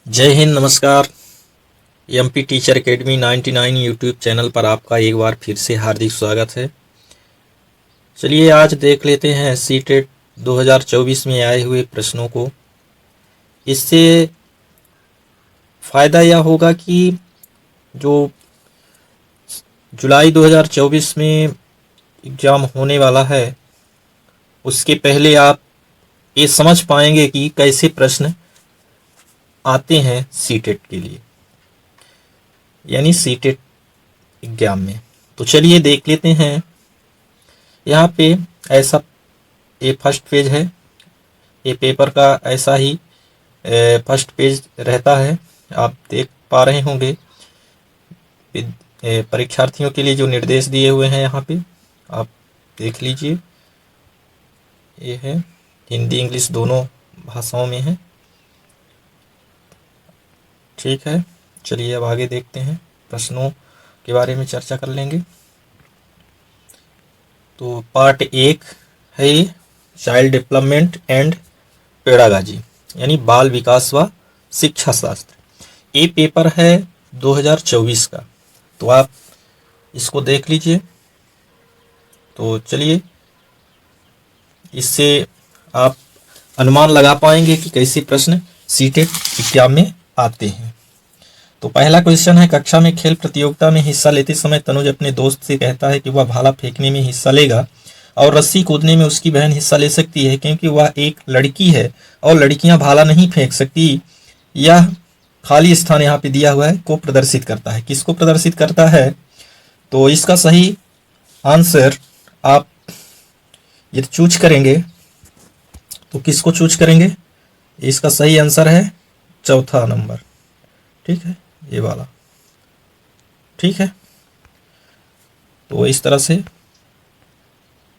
जय हिंद, नमस्कार। MP teacher academy 99 YouTube channel पर आपका एक बार फिर से हार्दिक स्वागत है। चलिए आज देख लेते हैं सीटेट 2024 में आए हुए प्रश्नों को। इससे फ़ायदा यह होगा कि जो जुलाई 2024 में एग्ज़ाम होने वाला है उसके पहले आप ये समझ पाएंगे कि कैसे प्रश्न आते हैं सीटेट के लिए, यानी सीटेट एग्जाम में। तो चलिए देख लेते हैं। यहाँ पे ऐसा ये फर्स्ट पेज है, ये पेपर का ऐसा ही फर्स्ट पेज रहता है। आप देख पा रहे होंगे परीक्षार्थियों के लिए जो निर्देश दिए हुए हैं यहाँ पे आप देख लीजिए। ये है हिंदी इंग्लिश दोनों भाषाओं में है। ठीक है, चलिए अब आगे देखते हैं, प्रश्नों के बारे में चर्चा कर लेंगे। तो पार्ट 1 है चाइल्ड डेवलपमेंट एंड पेडागाजी, यानी बाल विकास व शिक्षा शास्त्र। ये पेपर है 2024 का, तो आप इसको देख लीजिए। तो चलिए इससे आप अनुमान लगा पाएंगे कि कैसे प्रश्न सीटेट एग्जाम में आते हैं। तो पहला क्वेश्चन है, कक्षा में खेल प्रतियोगिता में हिस्सा लेते समय तनुज अपने दोस्त से कहता है कि वह भाला फेंकने में हिस्सा लेगा और रस्सी कूदने में उसकी बहन हिस्सा ले सकती है क्योंकि वह एक लड़की है और लड़कियां भाला नहीं फेंक सकती। यह खाली स्थान यहाँ पे दिया हुआ है को प्रदर्शित करता है। किसको प्रदर्शित करता है? तो इसका सही आंसर आप यदि चूज करेंगे तो किसको चूज करेंगे? इसका सही आंसर है चौथा नंबर। ठीक है, ये वाला। ठीक है, तो इस तरह से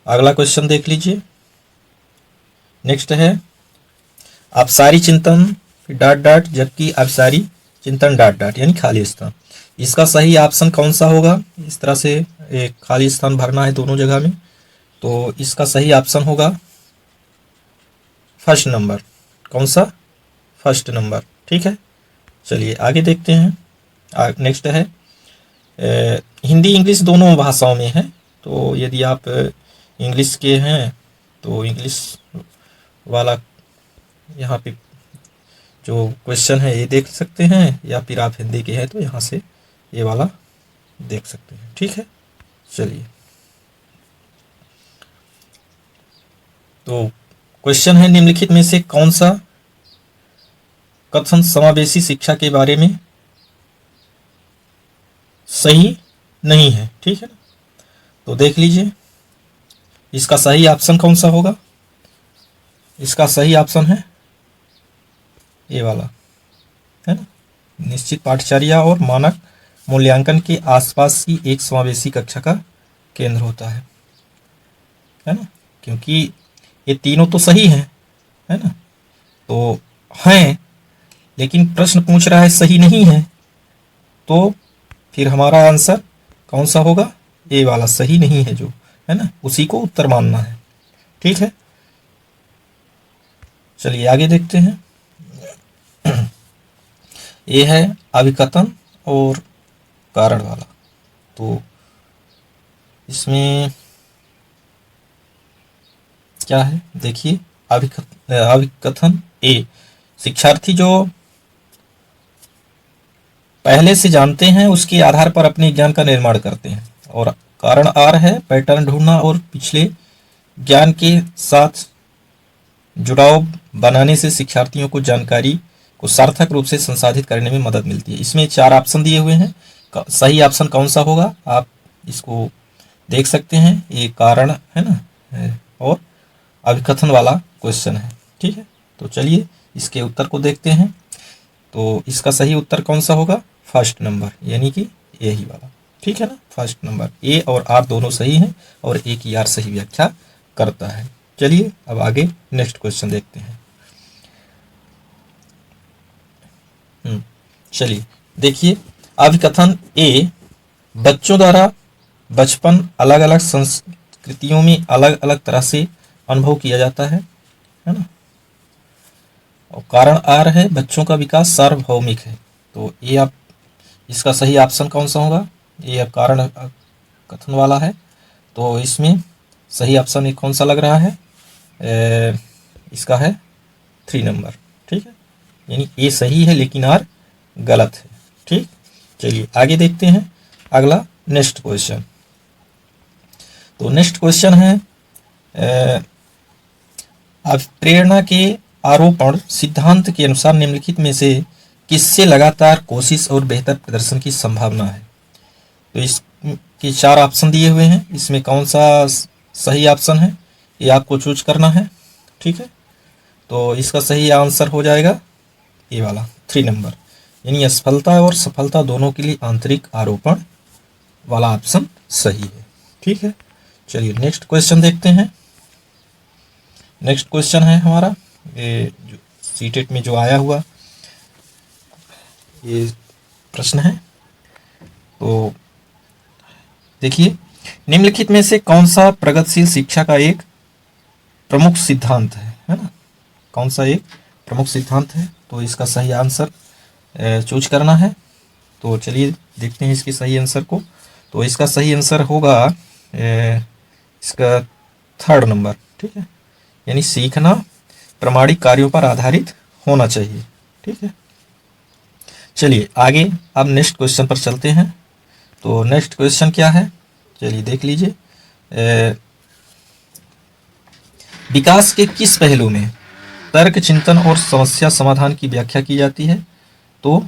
अगला क्वेश्चन देख लीजिए। नेक्स्ट है अपसारी चिंतन डॉट डॉट जबकि अपसारी चिंतन डॉट डॉट, यानी खाली स्थान। इसका सही ऑप्शन कौन सा होगा? इस तरह से एक खाली स्थान भरना है दोनों जगह में, तो इसका सही ऑप्शन होगा फर्स्ट नंबर। कौन सा? First number. ठीक है, चलिए आगे देखते हैं। नेक्स्ट है हिंदी इंग्लिश दोनों भाषाओं में है। तो यदि आप इंग्लिश के हैं तो इंग्लिश वाला यहाँ पे जो क्वेश्चन है ये देख सकते हैं, या फिर आप हिंदी के हैं तो यहाँ से ये वाला देख सकते हैं। ठीक है, चलिए तो क्वेश्चन है, निम्नलिखित में से कौन सा कथन समावेशी शिक्षा के बारे में सही नहीं है? ठीक है ना, तो देख लीजिए इसका सही ऑप्शन कौन सा होगा। इसका सही ऑप्शन है ये वाला, है ना। निश्चित पाठचर्या और मानक मूल्यांकन के आसपास ही एक समावेशी कक्षा का केंद्र होता है ना, क्योंकि ये तीनों तो सही हैं, है ना। तो हैं, लेकिन प्रश्न पूछ रहा है सही नहीं है, तो फिर हमारा आंसर कौन सा होगा? ये वाला सही नहीं है जो, है ना, उसी को उत्तर मानना है। ठीक है, चलिए आगे देखते हैं। ये है अभिकथन और कारण वाला। तो इसमें क्या है देखिए, अभिकथन ए, शिक्षार्थी जो पहले से जानते हैं उसके आधार पर अपने ज्ञान का निर्माण करते हैं। और कारण आर है पैटर्न ढूंढना और पिछले ज्ञान के साथ जुड़ाव बनाने से शिक्षार्थियों को जानकारी को सार्थक रूप से संसाधित करने में मदद मिलती है। इसमें 4 ऑप्शन दिए हुए हैं, सही ऑप्शन कौन सा होगा आप इसको देख सकते हैं। ये कारण है ना, और अभिकथन वाला क्वेश्चन है। ठीक है, तो चलिए इसके उत्तर को देखते हैं। तो इसका सही उत्तर कौन सा होगा? फर्स्ट नंबर, यानी कि यही वाला। ठीक है ना, फर्स्ट नंबर। ए और आर दोनों सही हैं और ए की आर सही व्याख्या करता है। चलिए अब आगे नेक्स्ट क्वेश्चन देखते हैं। चलिए देखिए, अभिकथन ए, बच्चों द्वारा बचपन अलग अलग संस्कृतियों में अलग अलग तरह से अनुभव किया जाता है ना। और कारण आर है बच्चों का विकास सार्वभौमिक है। तो ये आप इसका सही ऑप्शन कौन सा होगा? ये अब कारण कथन वाला है, तो इसमें सही ऑप्शन कौन सा लग रहा है? इसका है 3 नंबर। ठीक है, यानी ए सही है लेकिन आर गलत है। ठीक, चलिए आगे देखते हैं अगला नेक्स्ट क्वेश्चन। तो नेक्स्ट क्वेश्चन है अब प्रेरणा के आरोपण सिद्धांत के अनुसार निम्नलिखित में से किससे लगातार कोशिश और बेहतर प्रदर्शन की संभावना है? तो इसके 4 ऑप्शन दिए हुए हैं, इसमें कौन सा सही ऑप्शन है ये आपको चूज करना है। ठीक है, तो इसका सही आंसर हो जाएगा ये वाला 3 नंबर, यानी असफलता और सफलता दोनों के लिए आंतरिक आरोपण वाला ऑप्शन सही है। ठीक है, चलिए नेक्स्ट क्वेश्चन देखते हैं। नेक्स्ट क्वेश्चन है हमारा ये जो सीटेट में जो आया हुआ ये प्रश्न है। तो देखिए, निम्नलिखित में से कौन सा प्रगतिशील शिक्षा का एक प्रमुख सिद्धांत है ना? कौन सा एक प्रमुख सिद्धांत है? तो इसका सही आंसर चूज करना है। तो चलिए देखते हैं इसके सही आंसर को। तो इसका सही आंसर होगा इसका 3rd नंबर। ठीक है, यानी सीखना प्रामाणिक कार्यों पर आधारित होना चाहिए। ठीक है, चलिए आगे अब नेक्स्ट क्वेश्चन पर चलते हैं। तो नेक्स्ट क्वेश्चन क्या है चलिए देख लीजिए। विकास के किस पहलू में तर्क चिंतन और समस्या समाधान की व्याख्या की जाती है? तो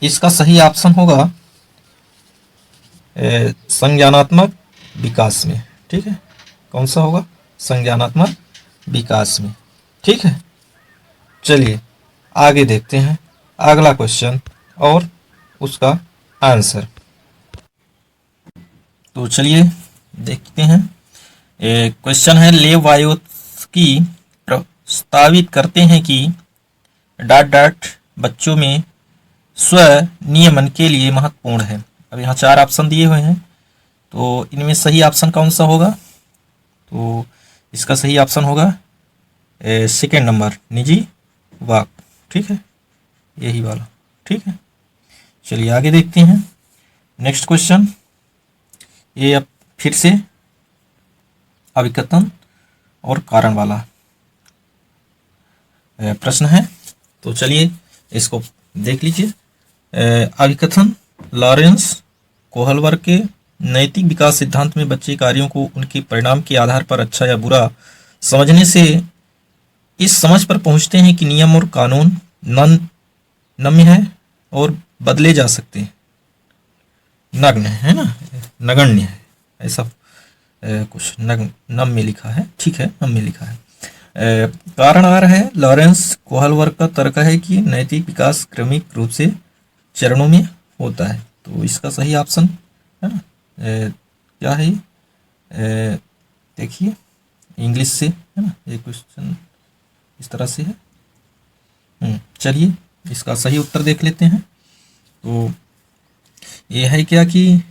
इसका सही ऑप्शन होगा संज्ञानात्मक विकास में। ठीक है, कौन सा होगा? संज्ञानात्मक विकास में। ठीक है, चलिए आगे देखते हैं अगला क्वेश्चन और उसका आंसर। तो चलिए देखते हैं। क्वेश्चन है लेव वायोत्स्की प्रस्तावित करते हैं कि ... बच्चों में स्व नियमन के लिए महत्वपूर्ण है। अब यहाँ 4 ऑप्शन दिए हुए हैं, तो इनमें सही ऑप्शन कौन सा होगा? तो इसका सही ऑप्शन होगा 2nd नंबर, निजी वाक। ठीक है, यही वाला। ठीक है, चलिए आगे देखते हैं नेक्स्ट क्वेश्चन। ये अब फिर से अभिकथन और कारण वाला प्रश्न है। तो चलिए इसको देख लीजिए। अभिकथन लॉरेंस कोहलवर्ग के नैतिक विकास सिद्धांत में बच्चे कार्यों को उनके परिणाम के आधार पर अच्छा या बुरा समझने से इस समझ पर पहुंचते हैं कि नियम और कानून नम्य है और बदले जा सकते हैं। नग्न है ना, नगण्य है, ऐसा कुछ नम्य लिखा है। ठीक है, नम्य लिखा है। कारण आ रहा है लॉरेंस कोहलवर्ग का तर्क है कि नैतिक विकास क्रमिक रूप से चरणों में होता है। तो इसका सही ऑप्शन है ना क्या है? देखिए इंग्लिश से है ना, ये क्वेश्चन इस तरह से है। चलिए इसका सही उत्तर देख लेते हैं। तो ये है क्या कि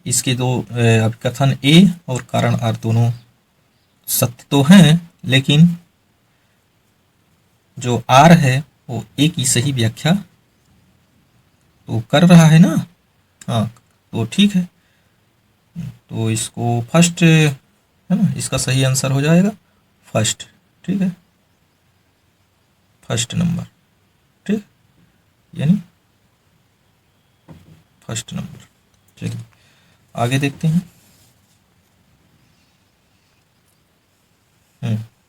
इसके 2 अभिकथन ए और कारण आर दोनों सत्य तो हैं, लेकिन जो आर है वो ए की सही व्याख्या तो कर रहा है ना। हाँ, तो ठीक है, तो इसको फर्स्ट है ना, इसका सही आंसर हो जाएगा फर्स्ट। ठीक है, 1st नंबर। ठीक, यानी 1st नंबर। चलिए आगे देखते हैं।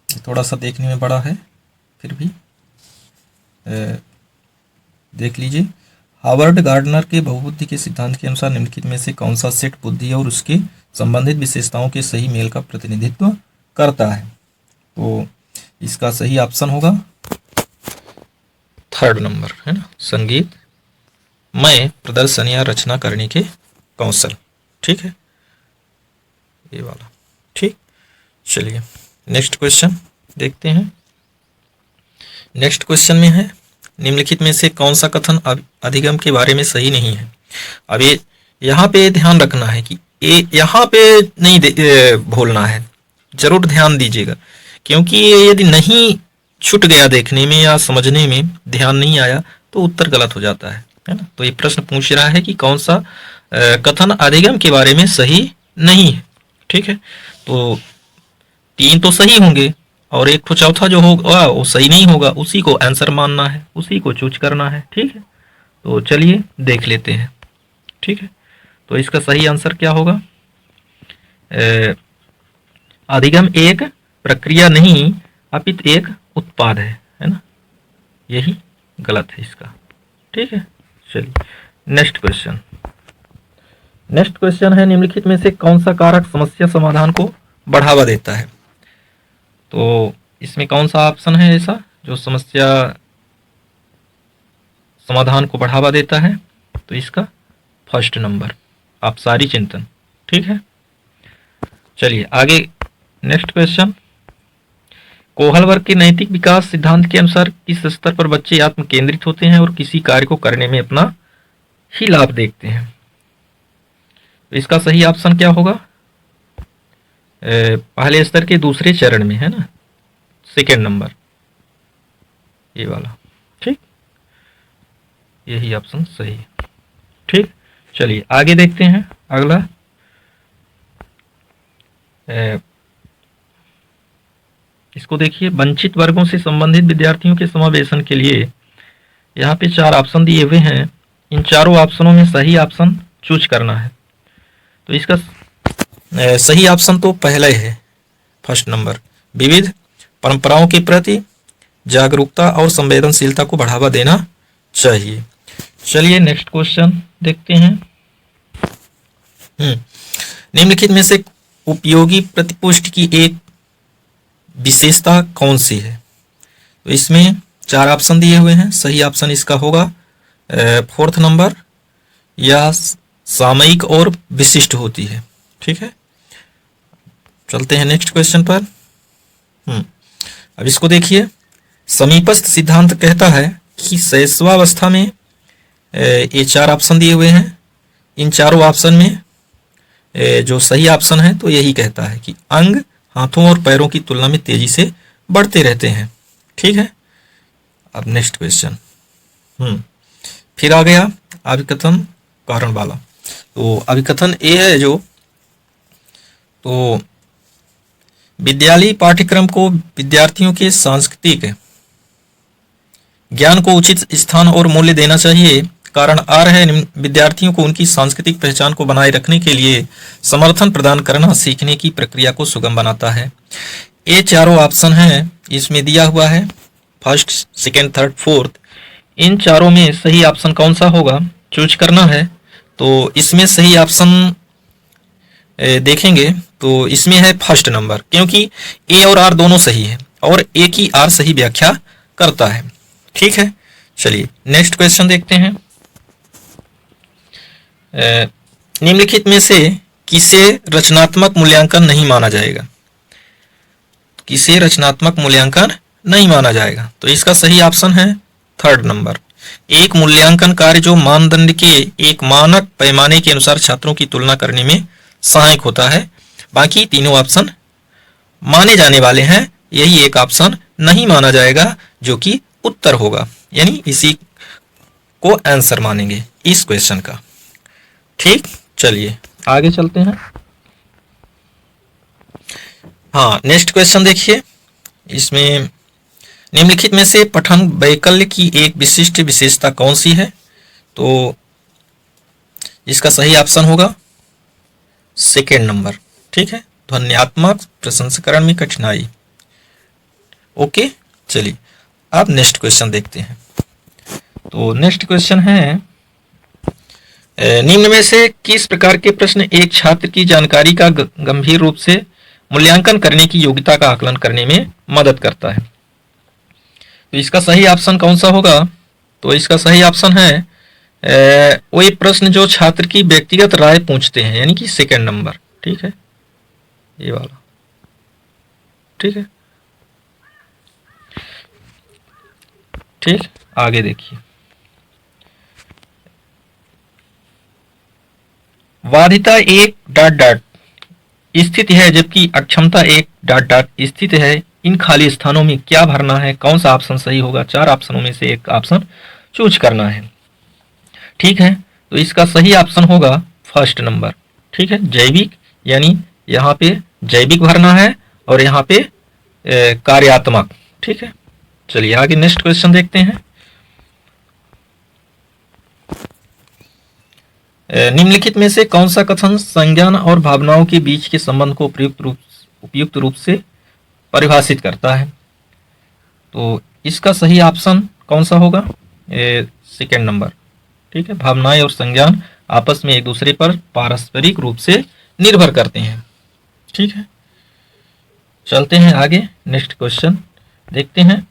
थोड़ा सा देखने में बड़ा है, फिर भी देख लीजिए। हावर्ड गार्डनर के बहुबुद्धि के सिद्धांत के अनुसार निम्नलिखित में से कौन सा सेट बुद्धि और उसके संबंधित विशेषताओं के सही मेल का प्रतिनिधित्व करता है? तो इसका सही ऑप्शन होगा 3rd नंबर है ना, संगीत में प्रदर्शन या रचना करने के कौशल। ठीक है, ये वाला। ठीक, चलिए नेक्स्ट क्वेश्चन देखते हैं। नेक्स्ट क्वेश्चन में है निम्नलिखित में से कौन सा कथन अधिगम के बारे में सही नहीं है? अब ये यहाँ पे ध्यान रखना है कि ये यहाँ पे नहीं भूलना है, जरूर ध्यान दीजिएगा, क्योंकि ये यदि नहीं छूट गया देखने में या समझने में, ध्यान नहीं आया, तो उत्तर गलत हो जाता है ना। तो ये प्रश्न पूछ रहा है कि कौन सा कथन अधिगम के बारे में सही नहीं है। ठीक है, तो 3 तो सही होंगे और एक तो चौथा जो होगा वो सही नहीं होगा, उसी को आंसर मानना है, उसी को चूज करना है। ठीक है, तो चलिए देख लेते हैं। ठीक है, तो इसका सही आंसर क्या होगा? अधिगम एक प्रक्रिया नहीं अपितु एक उत्पाद है ना, यही गलत है इसका। ठीक है, चलिए नेक्स्ट क्वेश्चन। नेक्स्ट क्वेश्चन है निम्नलिखित में से कौन सा कारक समस्या समाधान को बढ़ावा देता है? तो इसमें कौन सा ऑप्शन है ऐसा जो समस्या समाधान को बढ़ावा देता है? तो इसका फर्स्ट नंबर अपसारी चिंतन। ठीक है, चलिए आगे नेक्स्ट क्वेश्चन। कोहल वर्ग के नैतिक विकास सिद्धांत के अनुसार किस स्तर पर बच्चे आत्म केंद्रित होते हैं और किसी कार्य को करने में अपना ही लाभ देखते हैं? तो इसका सही ऑप्शन क्या होगा? पहले स्तर के दूसरे चरण में, है ना, सेकेंड नंबर ये वाला। ठीक, यही ऑप्शन सही है। ठीक, चलिए आगे देखते हैं अगला। इसको देखिए, वंचित वर्गों से संबंधित विद्यार्थियों के समावेशन के लिए यहाँ पे 4 ऑप्शन दिए हुए हैं। इन चारों ऑप्शनों में सही ऑप्शन चूज करना है। तो इसका सही ऑप्शन तो पहला ही है, फर्स्ट नंबर। विविध परंपराओं के प्रति जागरूकता और संवेदनशीलता को बढ़ावा देना चाहिए। चलिए नेक्स्ट क्वेश्चन देखते हैं। निम्नलिखित में से उपयोगी प्रतिपुष्टि की एक विशेषता कौन सी है? तो इसमें 4 ऑप्शन दिए हुए हैं। सही ऑप्शन इसका होगा फोर्थ नंबर, या सामयिक और विशिष्ट होती है। ठीक है, चलते हैं नेक्स्ट क्वेश्चन पर। अब इसको देखिए, समीपस्थ सिद्धांत कहता है कि शैशवावस्था में ये 4 ऑप्शन दिए हुए हैं। इन चारों ऑप्शन में जो सही ऑप्शन है तो यही कहता है कि अंग हाथों और पैरों की तुलना में तेजी से बढ़ते रहते हैं। ठीक है, अब नेक्स्ट क्वेश्चन फिर आ गया अभिकथन कारण वाला। तो अभिकथन ए है जो, तो विद्यालयी पाठ्यक्रम को विद्यार्थियों के सांस्कृतिक ज्ञान को उचित स्थान और मूल्य देना चाहिए। कारण आर है, विद्यार्थियों को उनकी सांस्कृतिक पहचान को बनाए रखने के लिए समर्थन प्रदान करना सीखने की प्रक्रिया को सुगम बनाता है। ये चारों ऑप्शन हैं, इसमें दिया हुआ है फर्स्ट, सेकेंड, थर्ड, फोर्थ। इन चारों में सही ऑप्शन कौन सा होगा चूज करना है। तो इसमें सही ऑप्शन देखेंगे तो इसमें है फर्स्ट नंबर, क्योंकि ए और आर दोनों सही है और एक ही आर सही व्याख्या करता है। ठीक है, चलिए नेक्स्ट क्वेश्चन देखते हैं। निम्नलिखित में से किसे रचनात्मक मूल्यांकन नहीं माना जाएगा? किसे रचनात्मक मूल्यांकन नहीं माना जाएगा? तो इसका सही ऑप्शन है थर्ड नंबर, एक मूल्यांकन कार्य जो मानदंड के एक मानक पैमाने के अनुसार छात्रों की तुलना करने में सहायक होता है। बाकी तीनों ऑप्शन माने जाने वाले हैं, यही एक ऑप्शन नहीं माना जाएगा जो कि उत्तर होगा, यानी इसी को आंसर मानेंगे इस क्वेश्चन का। ठीक, चलिए आगे चलते हैं। हाँ, नेक्स्ट क्वेश्चन देखिए, इसमें निम्नलिखित में से पठन वैकल्य की एक विशिष्ट विशेषता कौन सी है? तो इसका सही ऑप्शन होगा सेकेंड नंबर। ठीक है, ध्वन्यात्मक प्रसंस्करण में कठिनाई। ओके, चलिए अब नेक्स्ट क्वेश्चन देखते हैं। तो नेक्स्ट क्वेश्चन है, निम्न में से किस प्रकार के प्रश्न एक छात्र की जानकारी का गंभीर रूप से मूल्यांकन करने की योग्यता का आकलन करने में मदद करता है? तो इसका सही ऑप्शन कौन सा होगा? तो इसका सही ऑप्शन है वो एक प्रश्न जो छात्र की व्यक्तिगत राय पूछते हैं, यानी कि सेकेंड नंबर। ठीक है, ये वाला। ठीक है, ठीक, आगे देखिए। बाध्यता एक ... स्थिति है जबकि अक्षमता एक ... स्थिति है। इन खाली स्थानों में क्या भरना है, कौन सा ऑप्शन सही होगा, 4 ऑप्शनों में से एक ऑप्शन चूज करना है। ठीक है, तो इसका सही ऑप्शन होगा फर्स्ट नंबर। ठीक है, जैविक, यानी यहाँ पे जैविक भरना है और यहाँ पे कार्यात्मक। ठीक है, चलिए आगे नेक्स्ट क्वेश्चन देखते हैं। निम्नलिखित में से कौन सा कथन संज्ञान और भावनाओं के बीच के संबंध को उपयुक्त रूप से परिभाषित करता है? तो इसका सही ऑप्शन कौन सा होगा? Second number. ठीक है, भावनाएं और संज्ञान आपस में एक दूसरे पर पारस्परिक रूप से निर्भर करते हैं। ठीक है, चलते हैं आगे, नेक्स्ट क्वेश्चन देखते हैं।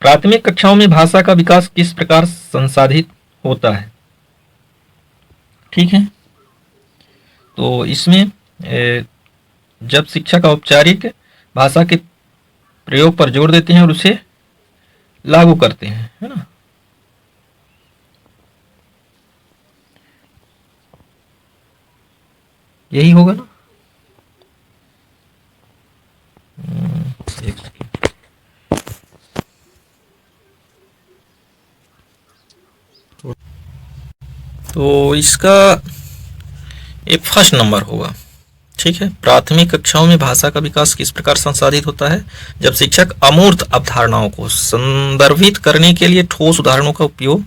प्राथमिक कक्षाओं में भाषा का विकास किस प्रकार संसाधित होता है? ठीक है, तो इसमें जब शिक्षक औपचारिक भाषा के प्रयोग पर जोर देते हैं और उसे लागू करते हैं, है ना। यही होगा ना। एक सेकेंड, तो इसका एक फर्स्ट नंबर होगा। ठीक है, प्राथमिक कक्षाओं में भाषा का विकास किस प्रकार संसाधित होता है? जब शिक्षक अमूर्त अवधारणाओं को संदर्भित करने के लिए ठोस उदाहरणों का उपयोग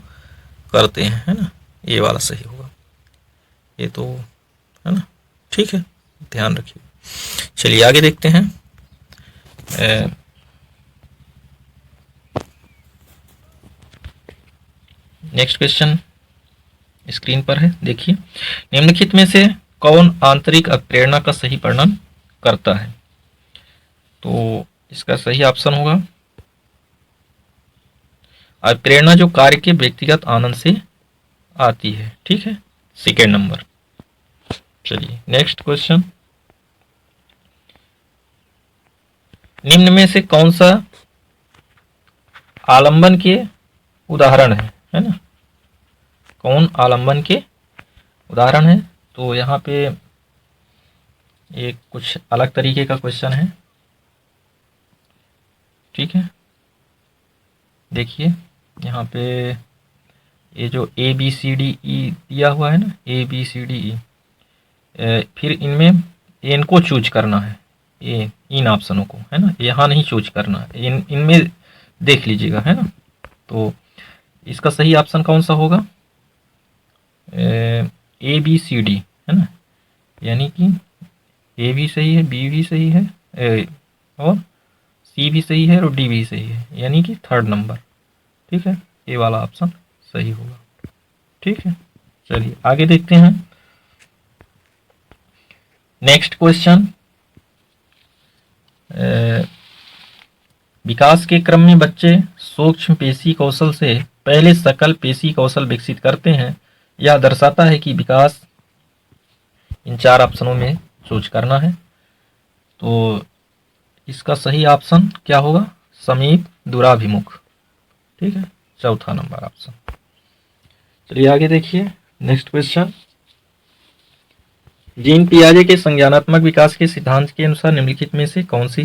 करते हैं, है ना। ये वाला सही होगा, ये तो है ना। ठीक है, ध्यान रखिए। चलिए आगे देखते हैं। नेक्स्ट क्वेश्चन स्क्रीन पर है, देखिए। निम्नलिखित में से कौन आंतरिक प्रेरणा का सही वर्णन करता है? तो इसका सही ऑप्शन होगा प्रेरणा जो कार्य के व्यक्तिगत आनंद से आती है। ठीक है, सेकेंड नंबर। चलिए नेक्स्ट क्वेश्चन। निम्न में से कौन सा आलंबन के उदाहरण है ना। कौन आलंबन के उदाहरण है? तो यहाँ पे एक कुछ अलग तरीके का क्वेश्चन है। ठीक है, देखिए यहाँ पे ये जो A B C D E दिया हुआ है ना, A B C D E, फिर इनमें इनको चूज करना है, ये इन ऑप्शनों को, है ना। यहाँ नहीं चूज करना है, इनमें देख लीजिएगा, है ना। तो इसका सही ऑप्शन कौन सा होगा? ए बी सी डी, है ना, यानी कि ए भी सही है, बी भी सही है, और सी भी सही है और डी भी सही है, यानी कि थर्ड नंबर। ठीक है, ए वाला ऑप्शन सही होगा। ठीक है, चलिए आगे देखते हैं। Next question. विकास के क्रम में बच्चे सूक्ष्म पेशी कौशल से पहले सकल पेशी कौशल विकसित करते हैं। यह दर्शाता है कि विकास इन 4 ऑप्शनों में चूज करना है। तो इसका सही ऑप्शन क्या होगा? समीप दूराभिमुख। ठीक है, चौथा नंबर ऑप्शन। चलिए आगे देखिए, नेक्स्ट क्वेश्चन। जीन पियाजे के संज्ञानात्मक विकास के सिद्धांत के अनुसार निम्नलिखित में से कौन सी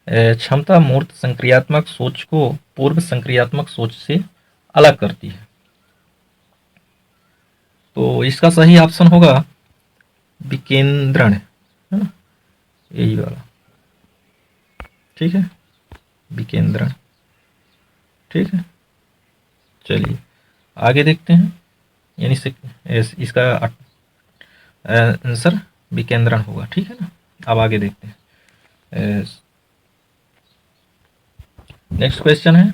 क्षमता मूर्त संक्रियात्मक सोच को पूर्व संक्रियात्मक सोच से अलग करती है? तो इसका सही ऑप्शन होगा विकेंद्रण, है ना, यही वाला। ठीक है, विकेंद्रण। ठीक है, चलिए आगे देखते हैं। यानी इसका आंसर विकेंद्रण होगा। ठीक है ना, अब आगे देखते हैं। नेक्स्ट क्वेश्चन है,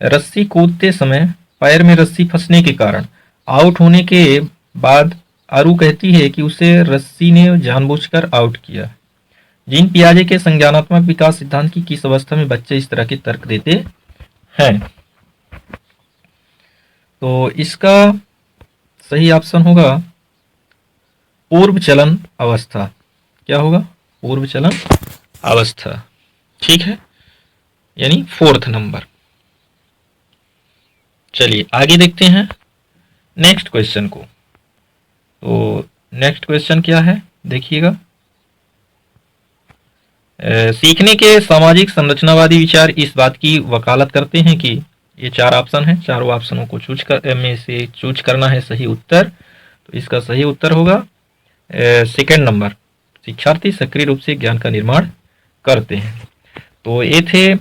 रस्सी कूदते समय पैर में रस्सी फंसने के कारण आउट होने के बाद आरू कहती है कि उसे रस्सी ने जानबूझकर आउट किया। जीन पियाजे के संज्ञानात्मक विकास सिद्धांत की किस अवस्था में बच्चे इस तरह के तर्क देते हैं? तो इसका सही ऑप्शन होगा पूर्व चलन अवस्था। क्या होगा? पूर्व चलन अवस्था। ठीक है, यानी 4th नंबर। चलिए आगे देखते हैं नेक्स्ट क्वेश्चन को। तो नेक्स्ट क्वेश्चन क्या है, देखिएगा। सीखने के सामाजिक संरचनावादी विचार इस बात की वकालत करते हैं कि ये 4 ऑप्शन हैं, चारों ऑप्शनों को में से चूज करना है सही उत्तर। तो इसका सही उत्तर होगा सेकंड नंबर, शिक्षार्थी सक्रिय रूप से ज्ञान का निर्माण करते हैं। तो ये थे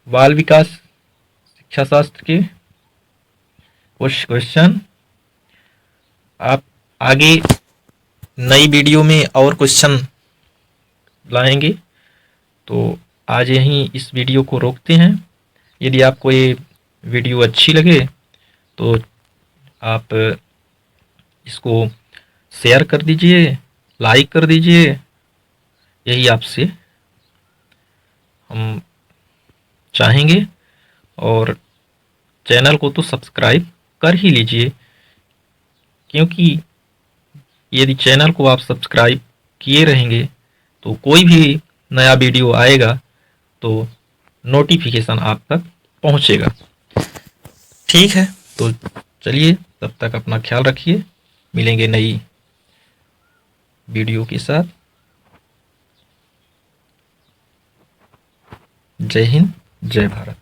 बाल विकास शिक्षा शास्त्र के कुछ क्वेश्चन। आप आगे नई वीडियो में और क्वेश्चन लाएंगे, तो आज यहीं इस वीडियो को रोकते हैं। यदि आपको ये वीडियो अच्छी लगे तो आप इसको शेयर कर दीजिए, लाइक कर दीजिए, यही आपसे हम चाहेंगे। और चैनल को तो सब्सक्राइब कर ही लीजिए, क्योंकि यदि चैनल को आप सब्सक्राइब किए रहेंगे तो कोई भी नया वीडियो आएगा तो नोटिफिकेशन आप तक पहुंचेगा। ठीक है, तो चलिए तब तक अपना ख्याल रखिए, मिलेंगे नई वीडियो के साथ। जय हिंद, जय भारत।